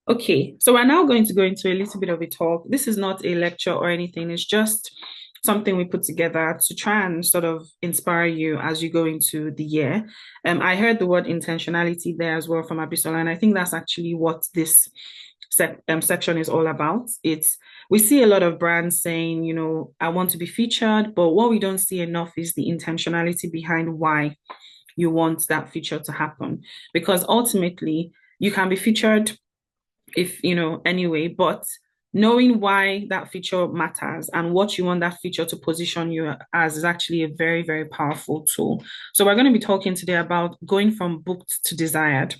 Okay, so we're now going to go into a little bit of a talk. This is not a lecture or anything, it's just something we put together to try and sort of inspire you as you go into the year. I heard the word intentionality there as well from Abisola, and I think that's actually what this section is all about. It's we see a lot of brands saying, I want to be featured, but what we don't see enough is the intentionality behind why you want that feature to happen. Because ultimately, you can be featured if anyway, but knowing why that feature matters and what you want that feature to position you as is actually a very, very powerful tool. So we're going to be talking today about going from booked to desired.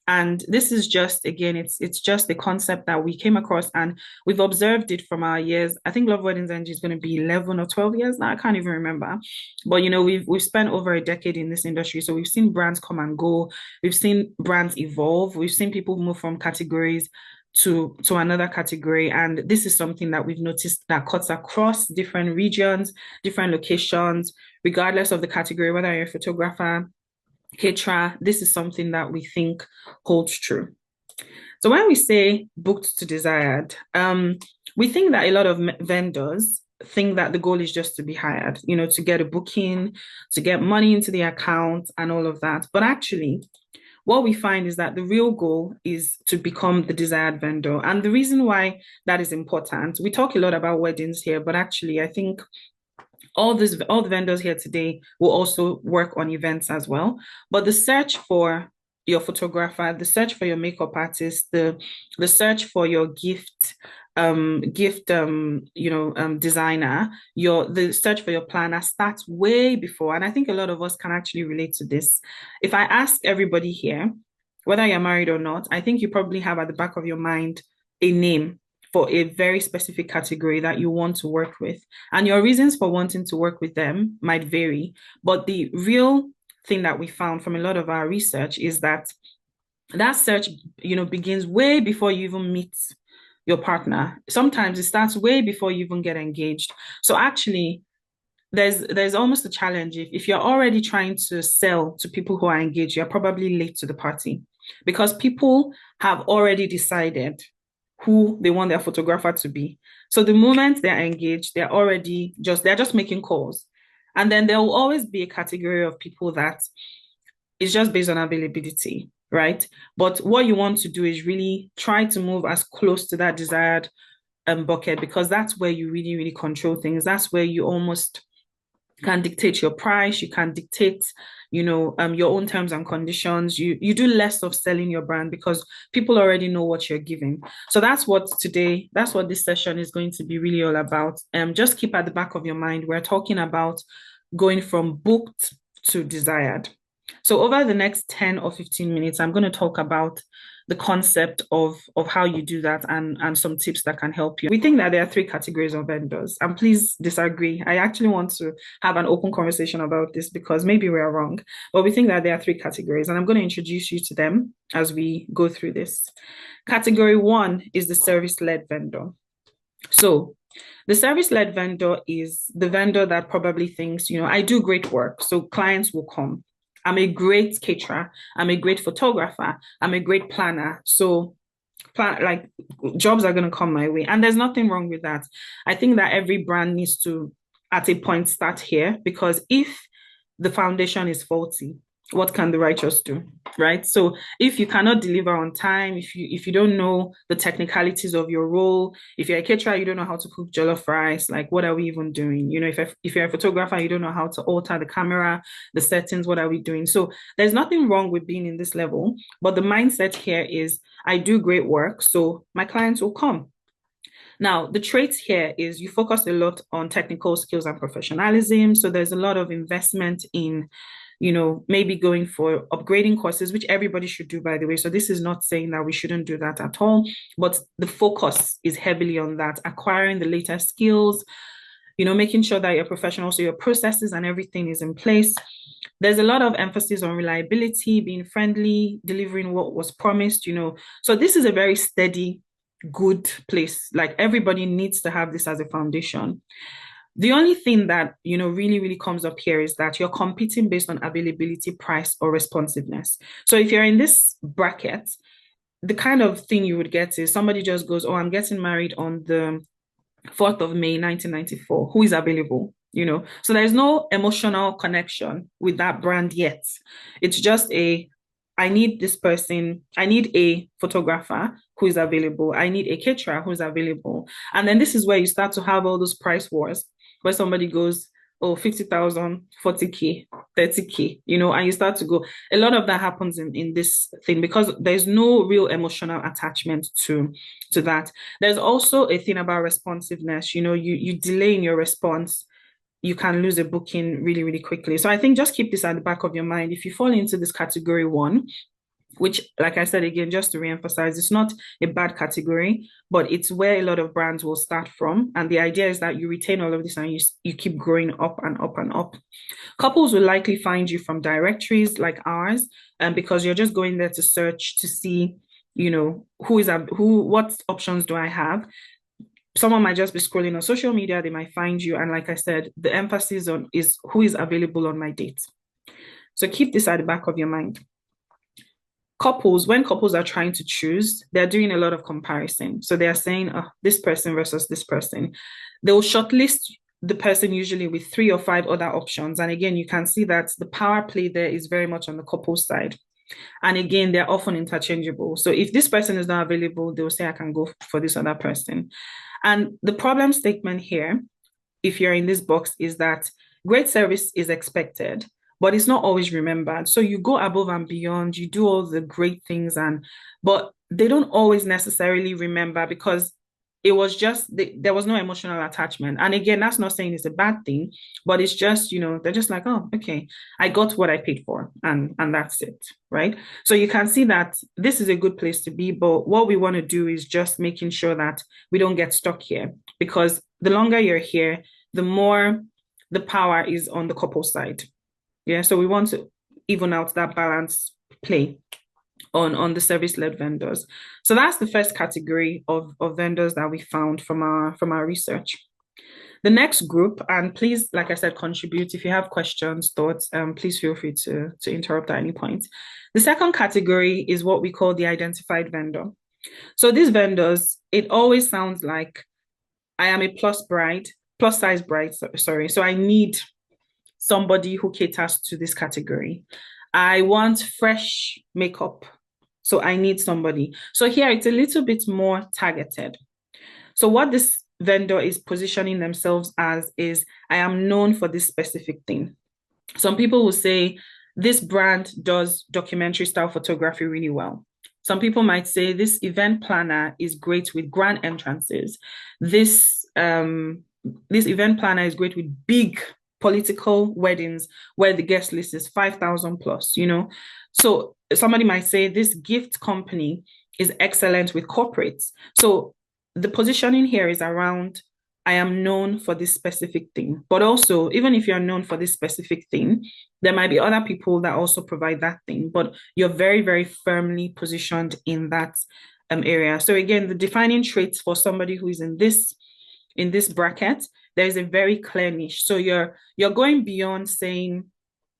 And this is just, again, it's just a concept that we came across and we've observed it from our years. I think LoveWeddingsNG is going to be 11 or 12 years now. I can't even remember. But we've spent over a decade in this industry. So we've seen brands come and go. We've seen brands evolve. We've seen people move from categories to another category. And this is something that we've noticed that cuts across different regions, different locations, regardless of the category, whether you're a photographer, caterer, this is something that we think holds true. So when we say booked to desired, we think that a lot of vendors think that the goal is just to be hired, to get a booking, to get money into the account and all of that. But actually, what we find is that the real goal is to become the desired vendor. And the reason why that is important, we talk a lot about weddings here, but actually, I think all the vendors here today will also work on events as well. But the search for your photographer, the search for your makeup artist, the search for your designer, the search for your planner starts way before. And I think a lot of us can actually relate to this. If I ask everybody here, whether you're married or not, I think you probably have at the back of your mind a name for a very specific category that you want to work with. And your reasons for wanting to work with them might vary. But the real thing that we found from a lot of our research is that that search, begins way before you even meet your partner. Sometimes it starts way before you even get engaged. So actually, there's almost a challenge. If you're already trying to sell to people who are engaged, you're probably late to the party because people have already decided who they want their photographer to be. So the moment they're engaged, they're just making calls. And then there will always be a category of people that is just based on availability, right? But what you want to do is really try to move as close to that desired bucket because that's where you really, really control things. That's where you almost can dictate your price, you can dictate your own terms and conditions. You do less of selling your brand because people already know what you're giving. So that's what this session is going to be really all about. Just keep at the back of your mind, we're talking about going from booked to desired. So over the next 10 or 15 minutes, I'm going to talk about the concept of how you do that and some tips that can help you. We think that there are three categories of vendors, and please disagree. I actually want to have an open conversation about this because maybe we are wrong, but we think that there are three categories, and I'm going to introduce you to them as we go through this. Category one is the service-led vendor. So the service-led vendor is the vendor that probably thinks, I do great work, so clients will come. I'm a great caterer. I'm a great photographer. I'm a great planner. So jobs are going to come my way. And there's nothing wrong with that. I think that every brand needs to, at a point, start here because if the foundation is faulty, what can the righteous do, right? So if you cannot deliver on time, if you don't know the technicalities of your role, if you're a caterer, you don't know how to cook jollof rice, like what are we even doing? If you're a photographer, you don't know how to alter the camera, the settings, what are we doing? So there's nothing wrong with being in this level, but the mindset here is I do great work, so my clients will come. Now, the traits here is you focus a lot on technical skills and professionalism. So there's a lot of investment in maybe going for upgrading courses, which everybody should do, by the way. So this is not saying that we shouldn't do that at all, but the focus is heavily on that, acquiring the latest skills, making sure that you're professional, so your processes and everything is in place. There's a lot of emphasis on reliability, being friendly, delivering what was promised, So this is a very steady, good place. Like everybody needs to have this as a foundation. The only thing that, really, really comes up here is that you're competing based on availability, price, or responsiveness. So if you're in this bracket, the kind of thing you would get is somebody just goes, oh, I'm getting married on the 4th of May, 1994. Who is available? So there's no emotional connection with that brand yet. It's just I need this person. I need a photographer who is available. I need a caterer who is available. And then this is where you start to have all those price wars where somebody goes, oh, 50,000, 40K, 30K, and you start to go. A lot of that happens in this thing because there's no real emotional attachment to that. There's also a thing about responsiveness. You delay in your response, you can lose a booking really, really quickly. So I think just keep this at the back of your mind. If you fall into this category one, which, like I said again, just to reemphasize, it's not a bad category, but it's where a lot of brands will start from. And the idea is that you retain all of this and you keep growing up and up and up. Couples will likely find you from directories like ours, because you're just going there to search to see, what options do I have. Someone might just be scrolling on social media, they might find you. And like I said, the emphasis on is who is available on my date. So keep this at the back of your mind. When couples are trying to choose, they're doing a lot of comparison. So they're saying, oh, this person versus this person. They'll shortlist the person usually with 3 or 5 other options. And again, you can see that the power play there is very much on the couple side. And again, they're often interchangeable. So if this person is not available, they'll say, I can go for this other person. And the problem statement here, if you're in this box, is that great service is expected, but it's not always remembered. So you go above and beyond, you do all the great things, but they don't always necessarily remember because it was just, there was no emotional attachment. And again, that's not saying it's a bad thing, but it's just, they're just like, oh, okay, I got what I paid for, and that's it, right? So you can see that this is a good place to be, but what we want to do is just making sure that we don't get stuck here, because the longer you're here, the more the power is on the couple side. Yeah, so we want to even out that balance play on the service-led vendors. So that's the first category of vendors that we found from our research. The next group, and please, like I said, contribute. If you have questions, thoughts, please feel free to interrupt at any point. The second category is what we call the identified vendor. So these vendors, it always sounds like I am a plus size bride, sorry. So I need somebody who caters to this category. I want fresh makeup, so I need somebody. So here it's a little bit more targeted. So what this vendor is positioning themselves as is, I am known for this specific thing. Some people will say, this brand does documentary style photography really well. Some people might say, this event planner is great with grand entrances. This event planner is great with big political weddings where the guest list is 5,000 plus, So somebody might say this gift company is excellent with corporates. So the positioning here is around, I am known for this specific thing. But also, even if you're known for this specific thing, there might be other people that also provide that thing, but you're very, very firmly positioned in that area. So again, the defining traits for somebody who is in this bracket, there's a very clear niche. So you're going beyond saying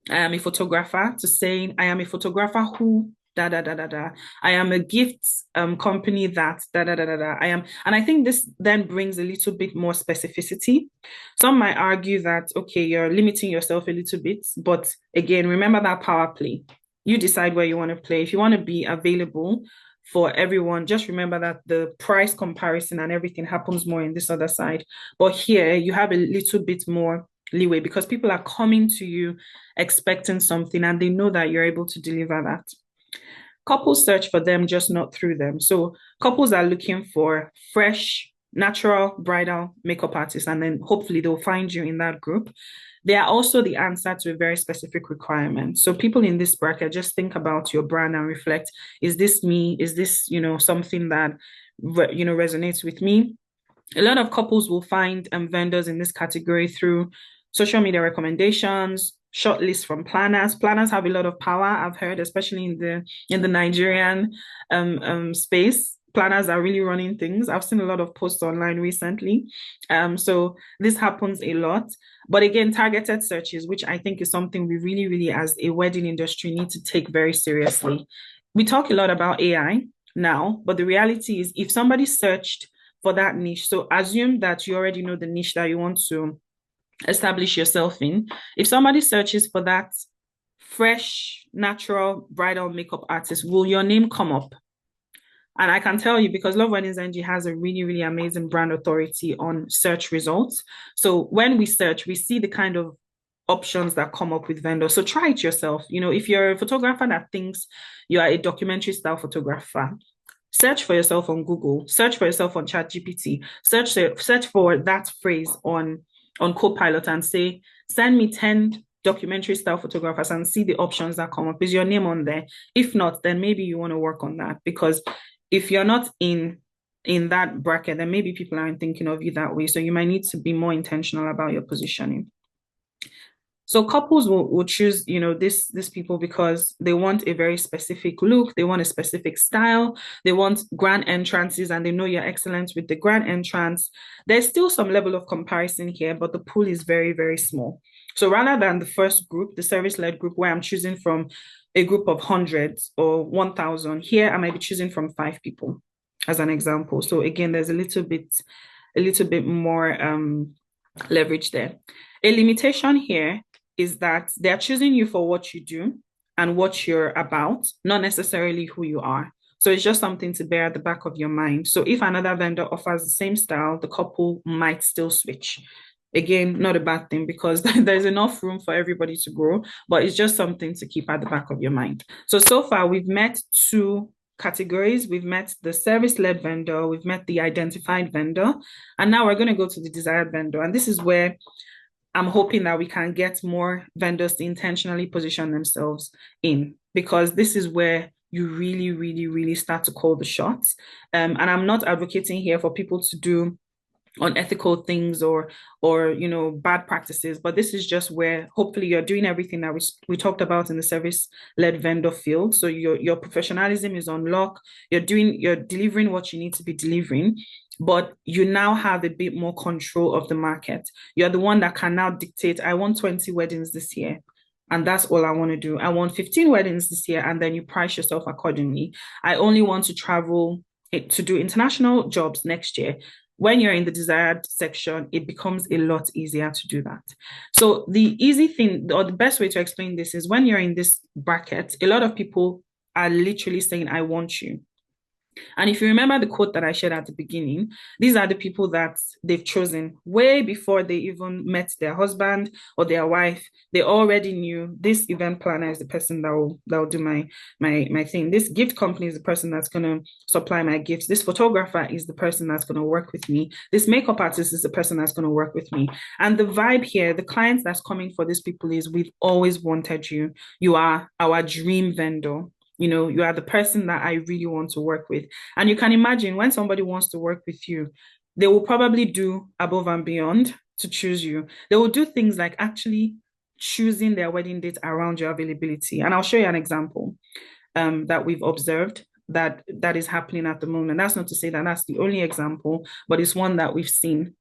I am a photographer to saying I am a photographer who da da da da da. I am a gift company that da da da da da. I am, and I think this then brings a little bit more specificity. Some might argue that okay, you're limiting yourself a little bit, but again, remember that power play. You decide where you want to play. If you want to be available for everyone, just remember that the price comparison and everything happens more in this other side. But here you have a little bit more leeway because people are coming to you expecting something and they know that you're able to deliver that. Couples search for them, just not through them. So couples are looking for fresh, natural bridal makeup artists, and then hopefully they'll find you in that group. They are also the answer to a very specific requirement. So people in this bracket, just think about your brand and reflect, is this me? Is this, something that, resonates with me? A lot of couples will find vendors in this category through social media recommendations, shortlists from planners. Planners have a lot of power, I've heard, especially in the Nigerian space. Planners are really running things. I've seen a lot of posts online recently. So this happens a lot. But again, targeted searches, which I think is something we really, really, as a wedding industry, need to take very seriously. We talk a lot about AI, now. But the reality is, if somebody searched for that niche, so assume that you already know the niche that you want to establish yourself in. If somebody searches for that fresh, natural bridal makeup artist, will your name come up? And I can tell you, because LoveWeddingsNG has a really, really amazing brand authority on search results. So when we search, we see the kind of options that come up with vendors. So try it yourself. If you're a photographer that thinks you are a documentary style photographer, search for yourself on Google, search for yourself on ChatGPT, search for that phrase on Copilot and say, send me 10 documentary style photographers, and see the options that come up. Is your name on there? If not, then maybe you want to work on that, because if you're not in that bracket, then maybe people aren't thinking of you that way. So you might need to be more intentional about your positioning. So couples will choose, these people because they want a very specific look, they want a specific style, they want grand entrances, and they know you're excellent with the grand entrance. There's still some level of comparison here, but the pool is very, very small. So rather than the first group, the service-led group, where I'm choosing from a group of hundreds or 1,000, here I might be choosing from 5 people as an example. So again, there's a little bit more leverage there. A limitation here is that they're choosing you for what you do and what you're about, not necessarily who you are. So it's just something to bear at the back of your mind. So if another vendor offers the same style, the couple might still switch. Again, not a bad thing, because there's enough room for everybody to grow, but it's just something to keep at the back of your mind. So far we've met 2 categories. We've met the service-led vendor, we've met the identified vendor, and now we're going to go to the desired vendor. And this is where I'm hoping that we can get more vendors to intentionally position themselves in, because this is where you really, really, really start to call the shots. And I'm not advocating here for people to do unethical things or bad practices, but this is just where hopefully you're doing everything that we talked about in the service-led vendor field. So your professionalism is on lock, you're delivering what you need to be delivering, but you now have a bit more control of the market. You're the one that can now dictate, I want 20 weddings this year, and that's all I want to do. I want 15 weddings this year, and then you price yourself accordingly. I only want to travel to do international jobs next year. When you're in the desired section, it becomes a lot easier to do that. So the easy thing, or the best way to explain this, is when you're in this bracket, a lot of people are literally saying, I want you. And if you remember the quote that I shared at the beginning, these are the people that they've chosen way before they even met their husband or their wife. They already knew this event planner is the person that will do my thing. This gift company is the person that's going to supply my gifts. This photographer is the person that's going to work with me. This makeup artist is the person that's going to work with me. And the vibe here, the clients that's coming for these people is, we've always wanted you. You are our dream vendor. You are the person that I really want to work with. And you can imagine, when somebody wants to work with you, they will probably do above and beyond to choose you. They will do things like actually choosing their wedding date around your availability. And I'll show you an example that we've observed that is happening at the moment. That's not to say that that's the only example, but it's one that we've seen.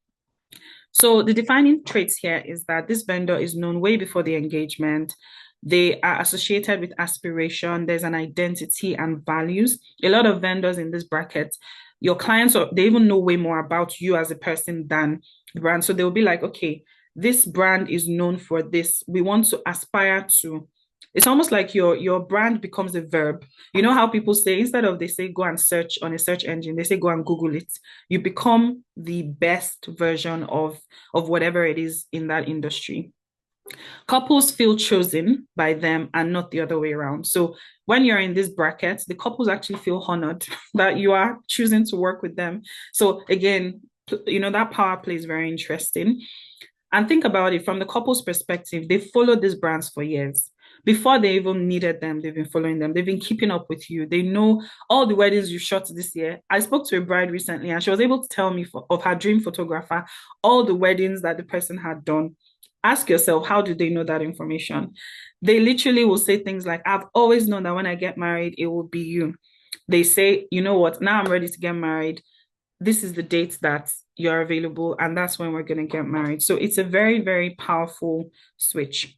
So the defining traits here is that this vendor is known way before the engagement. They are associated with aspiration. There's an identity and values. A lot of vendors in this bracket, your clients, they even know way more about you as a person than the brand. So they'll be like, okay, this brand is known for this. We want to aspire to. It's almost like your brand becomes a verb. You know how people say, instead of they say go and search on a search engine, they say go and Google it. You become the best version of whatever it is in that industry. Couples feel chosen by them and not the other way around. So when you're in this bracket, the couples actually feel honored that you are choosing to work with them. So again, that power play is very interesting. And think about it from the couple's perspective, they followed these brands for years. Before they even needed them, they've been following them. They've been keeping up with you. They know all the weddings you shot this year. I spoke to a bride recently, and she was able to tell me of her dream photographer, all the weddings that the person had done. Ask yourself, how do they know that information? They literally will say things like, I've always known that when I get married, it will be you. They say, you know what, now I'm ready to get married. This is the date that you're available, and that's when we're going to get married. So it's a very, very powerful switch.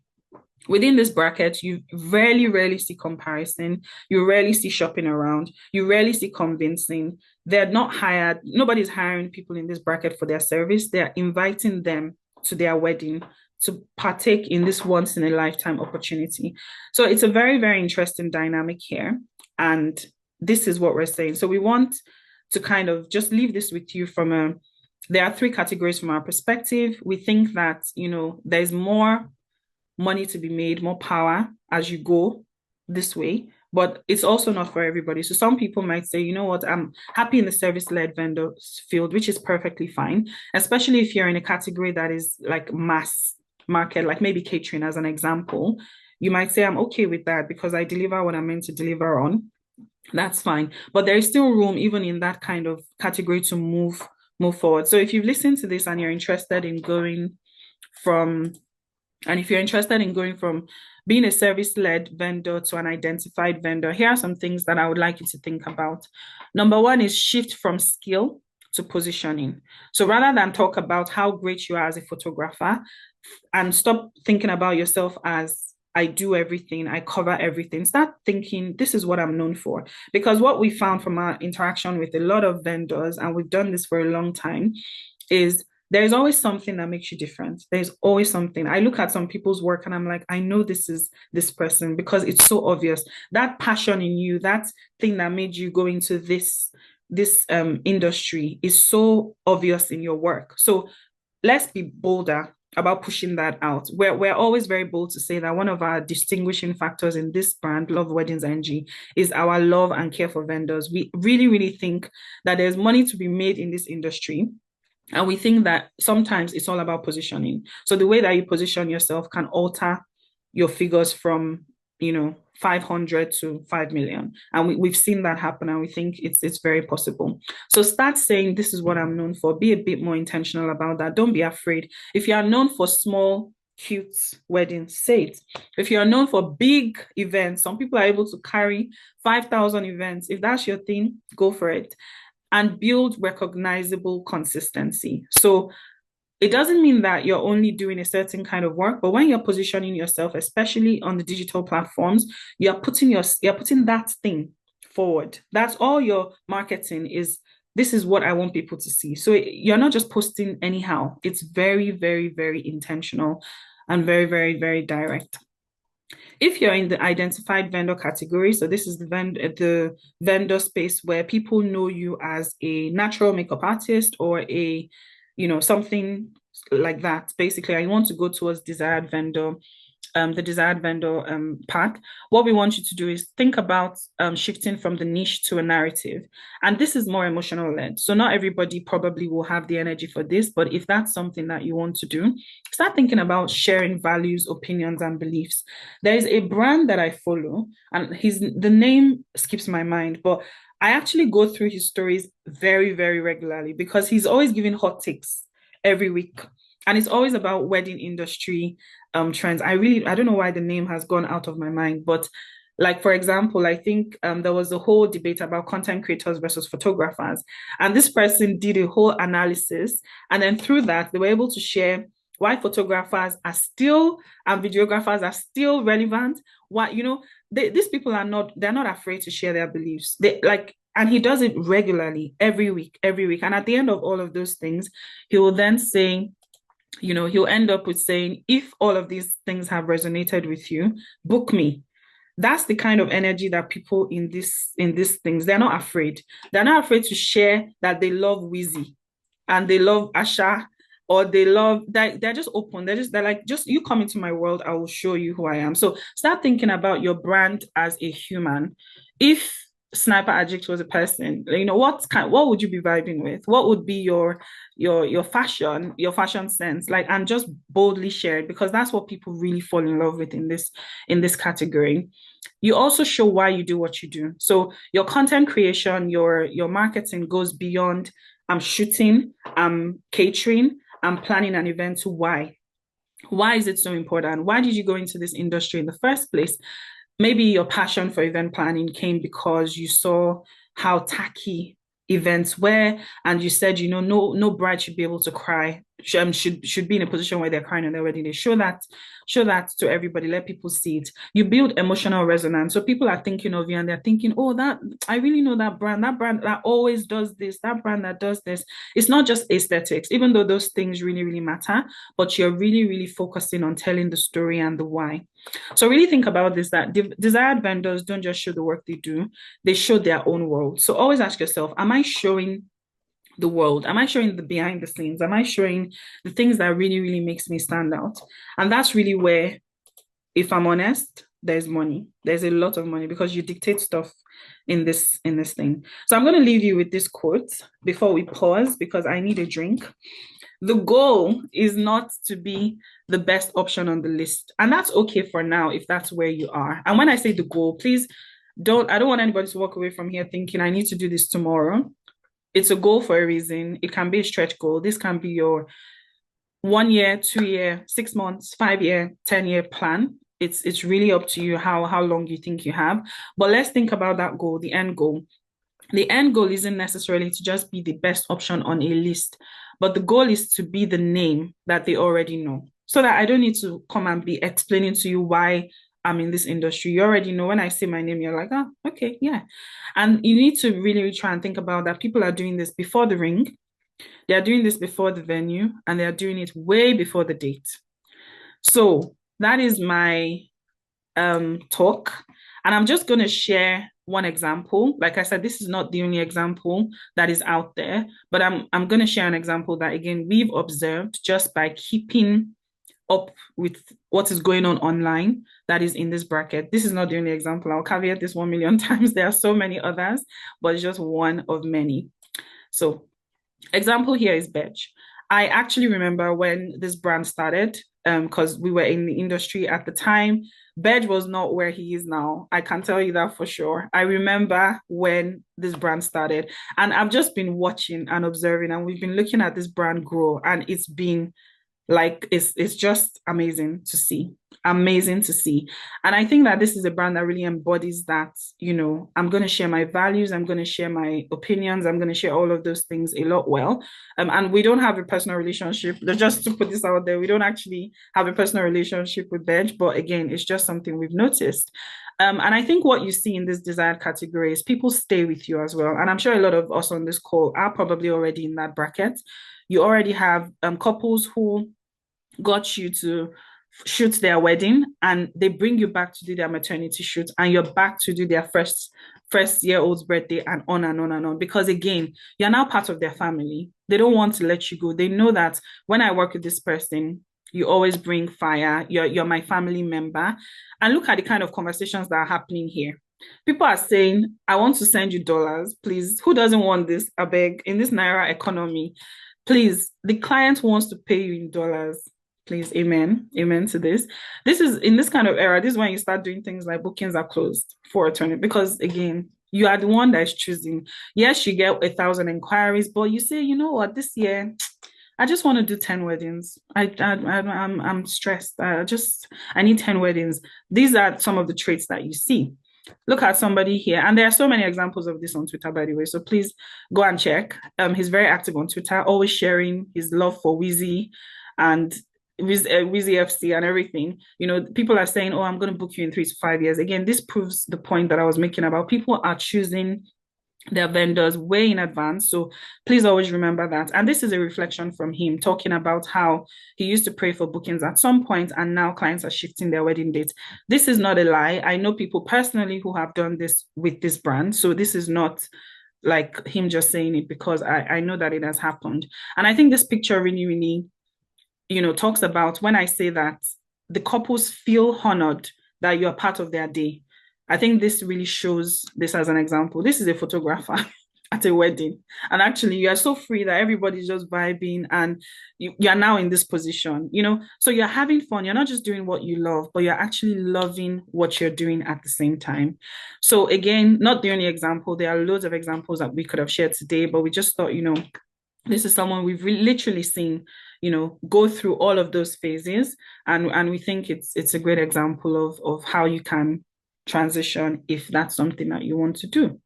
Within this bracket, you rarely, rarely see comparison. You rarely see shopping around. You rarely see convincing. They're not hired. Nobody's hiring people in this bracket for their service. They're inviting them to their wedding to partake in this once in a lifetime opportunity. So it's a very, very interesting dynamic here. And this is what we're saying. So we want to kind of just leave this with you from a, there are three categories from our perspective. We think that, there's more money to be made, more power as you go this way. But it's also not for everybody. So some people might say, you know what, I'm happy in the service-led vendor field, which is perfectly fine, especially if you're in a category that is like mass market, like maybe catering as an example. You might say, I'm okay with that because I deliver what I'm meant to deliver on. That's fine. But there is still room, even in that kind of category, to move forward. So if you've listened to this and you're interested in going from and if you're interested in going from being a service-led vendor to an identified vendor, here are some things that I would like you to think about. Number one is shift from skill to positioning. So rather than talk about how great you are as a photographer, and stop thinking about yourself as I do everything, I cover everything. Start thinking, this is what I'm known for. Because what we found from our interaction with a lot of vendors, and we've done this for a long time, is there's always something that makes you different. There's always something. I look at some people's work and I'm like, I know this is this person because it's so obvious. That passion in you, that thing that made you go into this industry is so obvious in your work. So let's be bolder about pushing that out. We're always very bold to say that one of our distinguishing factors in this brand, Love Weddings NG, is our love and care for vendors. We really, really think that there's money to be made in this industry. And we think that sometimes it's all about positioning. So the way that you position yourself can alter your figures from, 500 to 5 million. And we've seen that happen, and we think it's very possible. So start saying, this is what I'm known for. Be a bit more intentional about that. Don't be afraid. If you are known for small, cute weddings, say it. If you are known for big events, some people are able to carry 5,000 events. If that's your thing, go for it. And build recognizable consistency. So it doesn't mean that you're only doing a certain kind of work, but when you're positioning yourself, especially on the digital platforms, you're putting that thing forward. That's all your marketing is. This is what I want people to see. So you're not just posting anyhow. It's very, very, very intentional and very, very, very direct. If you're in the identified vendor category, so this is the vendor space where people know you as a natural makeup artist or a, something like that, basically, and you want to go towards the desired vendor path, what we want you to do is think about shifting from the niche to a narrative. And this is more emotional led. So not everybody probably will have the energy for this, but if that's something that you want to do, start thinking about sharing values, opinions, and beliefs. There is a brand that I follow, and the name skips my mind, but I actually go through his stories very, very regularly because he's always giving hot takes every week. And it's always about wedding industry trends. I don't know why the name has gone out of my mind, but like, for example, I think there was a whole debate about content creators versus photographers. And this person did a whole analysis. And then through that, they were able to share why photographers are still and videographers are still relevant. Why, these people they're not afraid to share their beliefs. And he does it regularly every week. And at the end of all of those things, he will then say, he'll end up with saying, if all of these things have resonated with you, book me. That's the kind of energy that people in these things, they're not afraid. They're not afraid to share that they love Wheezy and they love Asha, or they love that. They're just open. They're like, just you come into my world, I will show you who I am. So start thinking about your brand as a human. If Sniper Addict was a person, what would you be vibing with? What would be your fashion sense, like, and just boldly share it, because that's what people really fall in love with in this category. You also show why you do what you do. So your content creation, your marketing goes beyond I'm shooting, I'm catering, I'm planning an event, to why. Why is it so important? Why did you go into this industry in the first place? Maybe your passion for event planning came because you saw how tacky events were, and you said, no bride should be able to cry should be in a position where they're crying on their wedding day. Show that to everybody. Let people see it. You build emotional resonance, so people are thinking of you and they're thinking, oh, that I really know that brand that always does this, that brand that does this. It's not just aesthetics, even though those things really really matter, but you're really really focusing on telling the story and the why. So really think about this, that desired vendors don't just show the work they do, they show their own world. So always ask yourself, am I showing the world? Am I showing the behind the scenes? Am I showing the things that really, really makes me stand out? And that's really where, if I'm honest, there's money. There's a lot of money because you dictate stuff in this thing. So I'm going to leave you with this quote before we pause because I need a drink. The goal is not to be the best option on the list. And that's okay for now if that's where you are. And when I say the goal, please I don't want anybody to walk away from here thinking I need to do this tomorrow. It's a goal for a reason. It can be a stretch goal. This can be your 1 year, 2 year, 6 months, 5 year, 10 year plan. It's really up to you how long you think you have. But let's think about that goal, the end goal. The end goal isn't necessarily to just be the best option on a list, but the goal is to be the name that they already know. So that I don't need to come and be explaining to you why I'm in this industry. You already know when I say my name, you're like, oh, okay, yeah. And you need to really, really try and think about that. People are doing this before the ring, they are doing this before the venue, and they are doing it way before the date. So that is my talk. And I'm just going to share one example. Like I said, this is not the only example that is out there, but I'm going to share an example that, again, we've observed just by keeping up with what is going on online that is in this bracket. This is not the only example. I'll caveat this 1 million times. There are so many others, but it's just one of many. So example here is Bej. I actually remember when this brand started, because we were in the industry at the time. Bej was not where he is now. I can tell you that for sure. I remember when this brand started, and I've just been watching and observing, and we've been looking at this brand grow, and it's been like it's just amazing to see. Amazing to see. And I think that this is a brand that really embodies that, I'm going to share my values, I'm going to share my opinions, I'm going to share all of those things a lot well. And we don't have a personal relationship. Just to put this out there, we don't actually have a personal relationship with Bej, but again, it's just something we've noticed. And I think what you see in this desired category is people stay with you as well. And I'm sure a lot of us on this call are probably already in that bracket. You already have couples who got you to shoot their wedding and they bring you back to do their maternity shoot and you're back to do their first year old's birthday and on and on and on, because again, you're now part of their family. They don't want to let you go. They know that when I work with this person, you always bring fire. You're my family member. And look at the kind of conversations that are happening here. People are saying, I want to send you dollars, please. Who doesn't want this? I beg, in this Naira economy, please, the client wants to pay you in dollars. Please, amen. Amen to this. This is in this kind of era, this is when you start doing things like bookings are closed for a tournament, because again, you are the one that is choosing. Yes, you get 1,000 inquiries, but you say, you know what, this year, I just want to do 10 weddings. I'm stressed. I need 10 weddings. These are some of the traits that you see. Look at somebody here, and there are so many examples of this on Twitter, by the way. So please go and check. He's very active on Twitter, always sharing his love for Wheezy and Wheezy FC and everything. People are saying, "Oh, I'm going to book you in 3 to 5 years." Again, this proves the point that I was making about people are choosing their vendors way in advance. So please always remember that. And this is a reflection from him talking about how he used to pray for bookings at some point and now clients are shifting their wedding dates. This is not a lie. I know people personally who have done this with this brand. So this is not like him just saying it, because I know that it has happened. And I think this picture really, really, talks about when I say that the couples feel honored that you're part of their day. I think this really shows this as an example. This is a photographer at a wedding. And actually, you are so free that everybody's just vibing and you're now in this position, So you're having fun. You're not just doing what you love, but you're actually loving what you're doing at the same time. So again, not the only example. There are loads of examples that we could have shared today, but we just thought, this is someone we've literally seen, go through all of those phases. And we think it's a great example of how you can transition if that's something that you want to do.